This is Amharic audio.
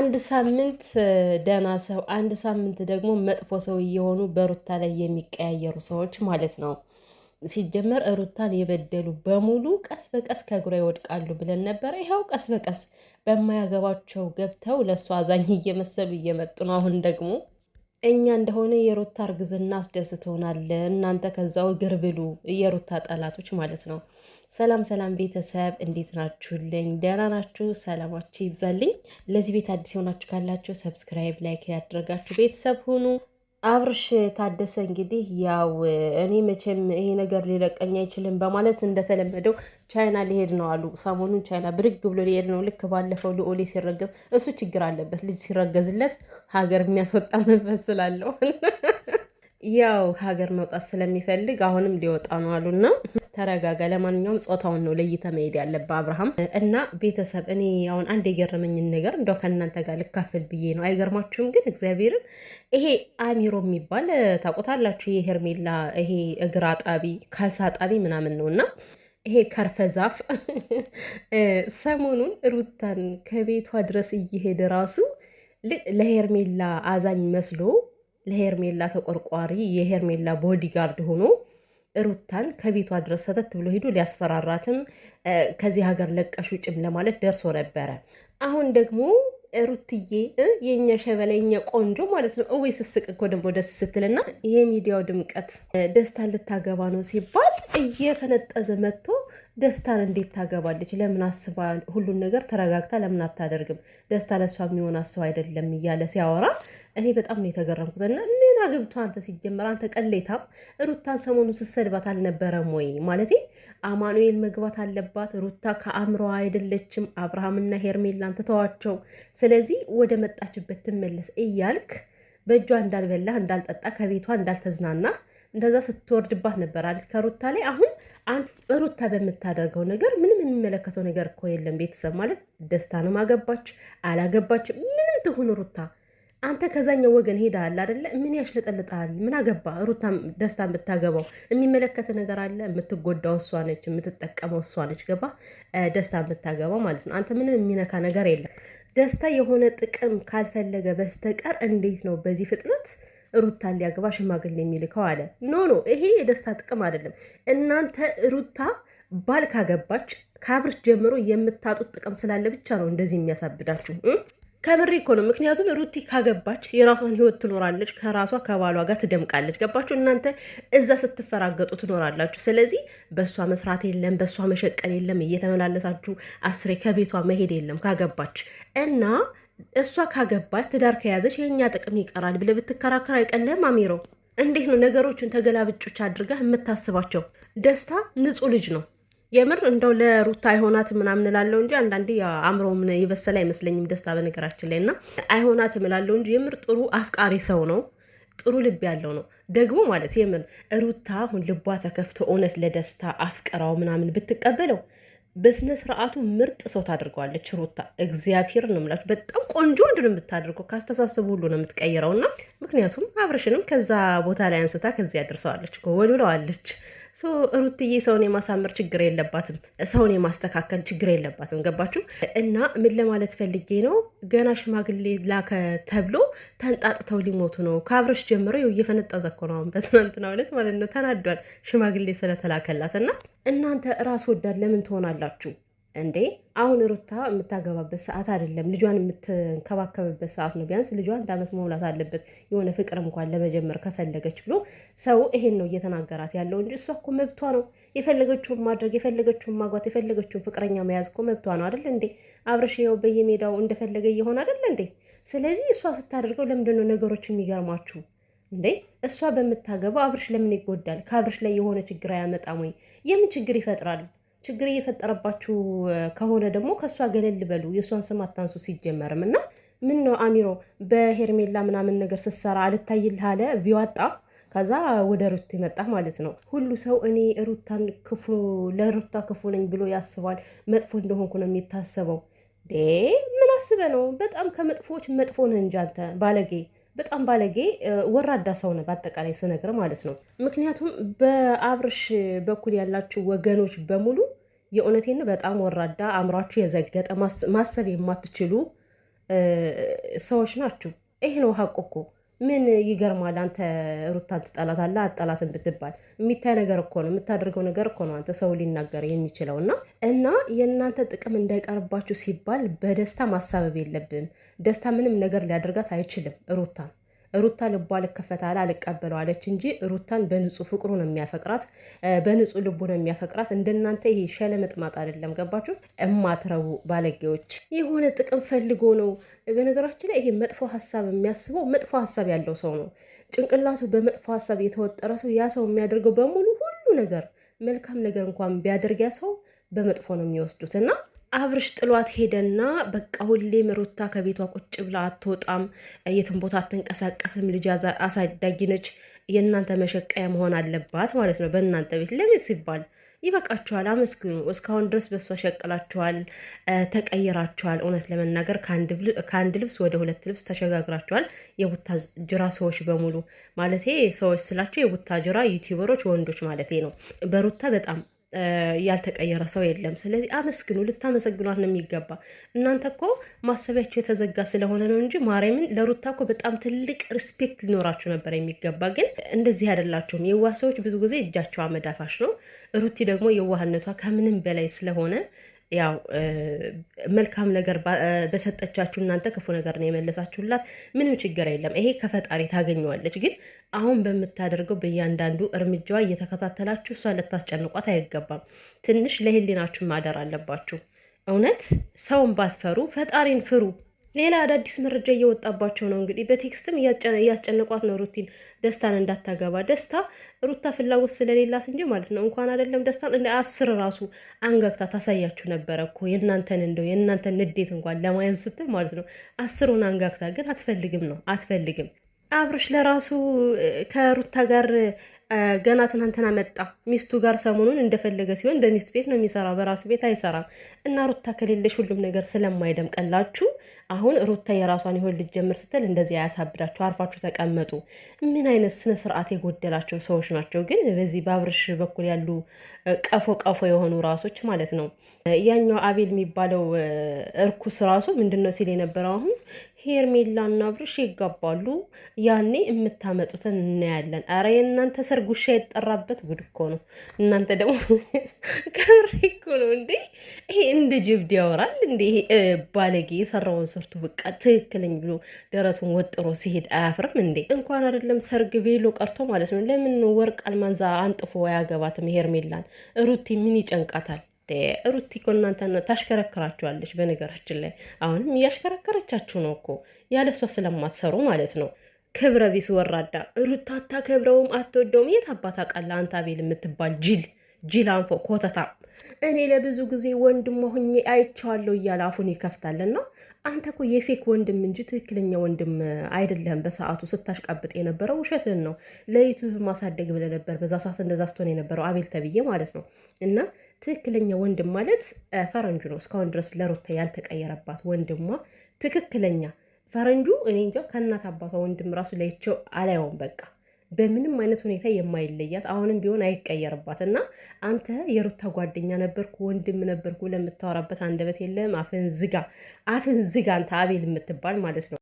አንድ ሳምንት ደህና ሰው አንድ ሳምንት ደግሞ መጥፎ ሰው እየሆኑ በሩታ ላይ የሚቀያየሩ ሰዎች ማለት ነው። ሲጀመር ሩታን የበደሉ በሙሉ ቀስ በቀስ ከእግሯ ይወድቃሉ ብለን ነበረ። ይኸው ቀስ በቀስ በማያገባቸው ገብተው ለእሱ አዛኝ እየመሰሉ እየመጡ ነው። አሁን ደግሞ እኛ እንደሆነ የሩታ እርግዝና አስደስቶናል፣ እናንተ ከዛው እግር ብሉ፣ የሩታ ጠላቶች ማለት ነው። ሰላም ሰላም ቤተሰብ እንዴት ናችሁልኝ? ደህና ናችሁ? ሰላማችሁ ይብዛልኝ። ለዚህ ቤት አዲስ የሆናችሁ ካላችሁ ሰብስክራይብ፣ ላይክ ያደረጋችሁ ቤተሰብ ሁኑ። አብርሽ ታደሰ እንግዲህ ያው እኔ መቼም ይሄ ነገር ሊለቀኝ አይችልም በማለት እንደተለመደው ቻይና ሊሄድ ነው አሉ። ሰሞኑን ቻይና ብድግ ብሎ ሊሄድ ነው። ልክ ባለፈው ልኦሌ ሲረገዝ እሱ ችግር አለበት፣ ልጅ ሲረገዝለት ሀገር የሚያስወጣ መንፈስ ስላለው ያው ሀገር መውጣት ስለሚፈልግ አሁንም ሊወጣ ነው አሉና ተረጋጋ። ለማንኛውም ጾታውን ነው ለይተ መሄድ ያለበት አብርሃም እና ቤተሰብ። እኔ አሁን አንድ የገረመኝን ነገር እንደው ከእናንተ ጋር ልካፈል ብዬ ነው። አይገርማችሁም? ግን እግዚአብሔርን ይሄ አሚሮ የሚባል ታውቁታላችሁ? ይሄ ሄርሜላ ይሄ እግር አጣቢ ካልሳ አጣቢ ምናምን ነው እና ይሄ ከርፈዛፍ ሰሞኑን ሩታን ከቤቷ ድረስ እየሄደ ራሱ ለሄርሜላ አዛኝ መስሎ ለሄርሜላ ተቆርቋሪ የሄርሜላ ቦዲጋርድ ሆኖ ሩታን ከቤቷ ድረስ ሰተት ብሎ ሄዶ ሊያስፈራራትም ከዚህ ሀገር ለቀሽ ውጭም ለማለት ደርሶ ነበረ። አሁን ደግሞ ሩትዬ የኛ ሸበላ የኛ ቆንጆ ማለት ነው። እዌ ስስቅ እኮ ደግሞ ደስ ስትልና የሚዲያው ድምቀት ደስታ ልታገባ ነው ሲባል እየፈነጠዘ መጥቶ ደስታን እንዴት ታገባለች? ለምን አስባ ሁሉን ነገር ተረጋግታ ለምን አታደርግም? ደስታ ለሷ የሚሆን አስባ አይደለም እያለ ሲያወራ እኔ በጣም ነው የተገረምኩትና ምን አግብቶ አንተ ሲጀመር አንተ ቀሌታም ሩታን ሰሞኑ ስትሰድባት አልነበረም ወይ? ማለቴ አማኑኤል መግባት አለባት ሩታ ከአእምሮ አይደለችም። አብርሃምና ሄርሜላን ትተዋቸው፣ ስለዚህ ወደ መጣችበት ትመለስ እያልክ በእጇ እንዳልበላህ እንዳልጠጣ ከቤቷ እንዳልተዝናና እንደዛ ስትወርድባት ነበር አለ ከሩታ ላይ። አሁን ሩታ በምታደርገው ነገር ምንም የሚመለከተው ነገር እኮ የለም። ቤተሰብ ማለት ደስታንም አገባች አላገባች ምንም ትሁን ሩታ አንተ ከዛኛው ወገን ሄዳል አይደለ? ምን ያሽለጠልጣል? ምን አገባ? ሩታ ደስታን ብታገባው የሚመለከት ነገር አለ? የምትጎዳው እሷ ነች፣ የምትጠቀመው እሷ ነች። ገባ? ደስታን ብታገባው ማለት ነው። አንተ ምንም የሚነካ ነገር የለም። ደስታ የሆነ ጥቅም ካልፈለገ በስተቀር እንዴት ነው በዚህ ፍጥነት ሩታን ሊያገባ ሽማግሌ የሚልከው አለ? ኖ ይሄ የደስታ ጥቅም አይደለም። እናንተ ሩታ ባል ካገባች ከአብርሽ ጀምሮ የምታጡት ጥቅም ስላለ ብቻ ነው እንደዚህ የሚያሳብዳችሁ። ከምሬ እኮ ነው። ምክንያቱም ሩቲ ካገባች የራሷን ህይወት ትኖራለች፣ ከራሷ ከባሏ ጋር ትደምቃለች። ገባችሁ? እናንተ እዛ ስትፈራገጡ ትኖራላችሁ። ስለዚህ በእሷ መስራት የለም፣ በእሷ መሸቀል የለም፣ እየተመላለሳችሁ አስሬ ከቤቷ መሄድ የለም ካገባች እና እሷ ካገባች ትዳር ከያዘች የእኛ ጥቅም ይቀራል ብለህ ብትከራከር አይቀልህም? አሚሮ እንዴት ነው ነገሮችን ተገላብጮች አድርገህ የምታስባቸው? ደስታ ንጹህ ልጅ ነው። የምር እንደው ለሩታ አይሆናትም ምናምን እላለሁ እንጂ አንዳንዴ አእምሮ ምን የበሰለ አይመስለኝም ደስታ በነገራችን ላይ እና አይሆናትም እላለሁ እንጂ የምር ጥሩ አፍቃሪ ሰው ነው። ጥሩ ልብ ያለው ነው ደግሞ ማለት የምር ሩታ አሁን ልቧ ተከፍቶ እውነት ለደስታ አፍቅራው ምናምን ብትቀበለው በስነ ስርዓቱ ምርጥ ሰው ታደርገዋለች ሩታ። እግዚአብሔር ነው የምላችሁ፣ በጣም ቆንጆ ወንድ ነው የምታደርገው። ካስተሳሰቡ ሁሉ ነው የምትቀይረውና ምክንያቱም አብርሽንም ከዛ ቦታ ላይ አንስታ ከዚህ ያደርሰዋለች፣ ወልውለዋለች። ሩትዬ ሰውን የማሳመር ችግር የለባትም፣ ሰውን የማስተካከል ችግር የለባትም። ገባችሁ? እና ምን ለማለት ፈልጌ ነው፣ ገና ሽማግሌ ላከ ተብሎ ተንጣጥተው ሊሞቱ ነው። ከአብርሽ ጀምሮ እየፈነጠዘ እኮ ነው በትናንትናው ዕለት ማለት ነው። ተናዷል ሽማግሌ ስለተላከላት። እና እናንተ ራስ ወዳድ ለምን ትሆናላችሁ እንዴ? አሁን ሩታ የምታገባበት ሰዓት አይደለም፣ ልጇን የምትንከባከብበት ሰዓት ነው። ቢያንስ ልጇ 1 ዓመት መሙላት አለበት የሆነ ፍቅር እንኳን ለመጀመር ከፈለገች ብሎ ሰው ይሄን ነው እየተናገራት ያለው እንጂ እሷ እኮ መብቷ ነው። የፈለገችውን ማድረግ፣ የፈለገችውን ማግባት፣ የፈለገችውን ፍቅረኛ መያዝ እኮ መብቷ ነው አይደል እንዴ? አብርሽ ይኸው በየሜዳው እንደፈለገ እየሆነ አይደል እንዴ? ስለዚህ እሷ ስታደርገው ለምንድን ነው ነገሮች የሚገርማችሁ እንዴ? እሷ በምታገባው አብርሽ ለምን ይጎዳል? ከአብርሽ ላይ የሆነ ችግር አያመጣም ወይ? የምን ችግር ይፈጥራል? ችግር እየፈጠረባችሁ ከሆነ ደግሞ ከእሷ ገለል በሉ። የእሷን ስም አታንሱ ሲጀመርም። እና ምን ነው አሚሮ በሄርሜላ ምናምን ነገር ስትሰራ አልታይልህ አለ ቢዋጣ ከዛ ወደ ሩት ይመጣ ማለት ነው። ሁሉ ሰው እኔ ሩታን ክፉ ለሩታ ክፉ ነኝ ብሎ ያስባል። መጥፎ እንደሆንኩ ነው የሚታሰበው። ምን አስበ ነው? በጣም ከመጥፎች መጥፎ ነህ እንጂ አንተ ባለጌ፣ በጣም ባለጌ ወራዳ ሰው ነው በአጠቃላይ ስነግር ማለት ነው። ምክንያቱም በአብርሽ በኩል ያላችሁ ወገኖች በሙሉ የእውነቴን በጣም ወራዳ፣ አእምሯችሁ የዘገጠ፣ ማሰብ የማትችሉ ሰዎች ናችሁ። ይሄ ነው ሀቁ እኮ። ምን ይገርማል? አንተ ሩታን ትጠላታለህ አጠላትን ብትባል የሚታይ ነገር እኮ ነው፣ የምታደርገው ነገር እኮ ነው አንተ ሰው ሊናገር የሚችለው እና የእናንተ ጥቅም እንዳይቀርባችሁ ሲባል በደስታ ማሳበብ የለብም። ደስታ ምንም ነገር ሊያደርጋት አይችልም ሩታን። ሩታ ልቧ ልከፈታል አልቀበለው አለች እንጂ ሩታን በንጹህ ፍቅሩ ነው የሚያፈቅራት፣ በንጹህ ልቡ ነው የሚያፈቅራት። እንደናንተ ይሄ ሸለመጥማጥ አይደለም። ገባችሁ? እማትረቡ ባለጌዎች። የሆነ ጥቅም ፈልጎ ነው። በነገራችን ላይ ይሄ መጥፎ ሀሳብ የሚያስበው መጥፎ ሀሳብ ያለው ሰው ነው። ጭንቅላቱ በመጥፎ ሀሳብ የተወጠረ ሰው ያ ሰው የሚያደርገው በሙሉ ሁሉ ነገር መልካም ነገር እንኳን ቢያደርግ ያ ሰው በመጥፎ ነው የሚወስዱት እና አብርሽ ጥሏት ሄደና በቃ ሁሌም ሩታ ከቤቷ ቁጭ ብላ አትወጣም፣ የትም ቦታ አትንቀሳቀስም፣ ልጅ አሳዳጊ ነች፣ የእናንተ መሸቀያ መሆን አለባት ማለት ነው። በእናንተ ቤት ለምን ሲባል ይበቃችኋል፣ አመስግኑ። እስካሁን ድረስ በሷ ሸቅላችኋል፣ ተቀይራችኋል። እውነት ለመናገር ከአንድ ልብስ ወደ ሁለት ልብስ ተሸጋግራችኋል። የቡታጅራ ሰዎች በሙሉ ማለት ሰዎች ስላቸው የቡታጅራ ዩቲዩበሮች ወንዶች ማለት ነው። በሩታ በጣም ያልተቀየረ ሰው የለም። ስለዚህ አመስግኑ፣ ልታመሰግኗት ነው የሚገባ። እናንተ እኮ ማሰቢያቸው የተዘጋ ስለሆነ ነው እንጂ ማርያምን ለሩታ እኮ በጣም ትልቅ ሪስፔክት ሊኖራችሁ ነበር የሚገባ። ግን እንደዚህ አይደላችሁም። የዋህ ሰዎች ብዙ ጊዜ እጃቸው አመዳፋሽ ነው። ሩቲ ደግሞ የዋህነቷ ከምንም በላይ ስለሆነ ያው መልካም ነገር በሰጠቻችሁ እናንተ ክፉ ነገር ነው የመለሳችሁላት። ምንም ችግር የለም። ይሄ ከፈጣሪ ታገኘዋለች። ግን አሁን በምታደርገው በእያንዳንዱ እርምጃዋ እየተከታተላችሁ እሷ ልታስጨንቋት አይገባም። ትንሽ ለህሊናችሁ ማደር አለባችሁ። እውነት ሰውን ባትፈሩ ፈጣሪን ፍሩ። ሌላ አዳዲስ መረጃ እየወጣባቸው ነው። እንግዲህ በቴክስትም እያስጨነቋት ነው ሩቲን ደስታን እንዳታገባ። ደስታ ሩታ ፍላጎት ስለሌላት እንጂ ማለት ነው እንኳን አይደለም ደስታን እንደ 10 ራሱ አንጋግታ ታሳያችሁ ነበረ እኮ የእናንተን ንዴት እንኳን ለማየት ስትል ማለት ነው 10ሩን አንጋግታ። ግን አትፈልግም ነው አትፈልግም። አብርሽ ለራሱ ከሩታ ጋር ገና ትናንትና መጣ ሚስቱ ጋር ሰሞኑን እንደፈለገ ሲሆን በሚስቱ ቤት ነው የሚሰራው፣ በራሱ ቤት አይሰራም። እና ሩታ ከሌለሽ ሁሉም ነገር ስለማይደምቀላችሁ አሁን ሩታ የራሷን ይሆን ልትጀምር ስትል እንደዚህ አያሳብዳችሁ፣ አርፋችሁ ተቀመጡ። ምን አይነት ስነ ስርዓት የጎደላቸው ሰዎች ናቸው ግን በዚህ በአብርሽ በኩል ያሉ ቀፎ የሆኑ ራሶች ማለት ነው። ያኛው አቤል የሚባለው እርኩስ ራሱ ምንድን ነው ሲል የነበረው አሁን ሄርሜላና አብርሽ ይጋባሉ፣ ያኔ የምታመጡትን እናያለን። አረ የእናንተ ሰርግ ውሻ የጠራበት ጉድ እኮ ነው። እናንተ ደግሞ ከምሬ እኮ ነው እንዴ! ይሄ እንደ ጅብድ ያወራል እንዴ! ባለጌ የሰራውን ሰርቶ በቃ ትክክለኝ ብሎ ደረቱን ወጥሮ ሲሄድ አያፍርም እንዴ? እንኳን አይደለም ሰርግ ቬሎ ቀርቶ ማለት ነው። ለምን ወርቅ አልማንዛ አንጥፎ አያገባትም ሄርሜላን? ሩቲ ምን ይጨንቃታል? ሩቲ እኮ እናንተ ታሽከረክራችኋለች። በነገራችን ላይ አሁንም እያሽከረከረቻችሁ ነው እኮ ያለሷ ስለማትሰሩ ማለት ነው። ክብረ ቢስ ወራዳ። ሩታ አታከብረውም አትወደውም። የት አባት አቃላ አንተ አቤል የምትባል ጅል አንፎ ኮተታ። እኔ ለብዙ ጊዜ ወንድም ሆኜ አይቼዋለሁ እያለ አፉን ይከፍታልና አንተ እኮ የፌክ ወንድም እንጂ ትክክለኛ ወንድም አይደለም። በሰዓቱ ስታሽቃብጥ የነበረው ውሸትን ነው። ለዩቱብ ማሳደግ ብለህ ነበር በዛ ሰዓት እንደዛ ስትሆን የነበረው አቤል ተብዬ ማለት ነው። እና ትክክለኛ ወንድም ማለት ፈረንጁ ነው። እስካሁን ድረስ ለሩታ ያልተቀየረባት ወንድሟ ትክክለኛ ፈረንጁ። እኔ እንጃ ከእናት አባቷ ወንድም ራሱ ለይቸው አላየውም። በቃ በምንም አይነት ሁኔታ የማይለያት አሁንም ቢሆን አይቀየርባት። እና አንተ የሩታ ጓደኛ ነበርኩ ወንድም ነበርኩ ለምታወራበት አንደበት የለም። አፍን ዝጋ አንተ አቤል የምትባል ማለት ነው።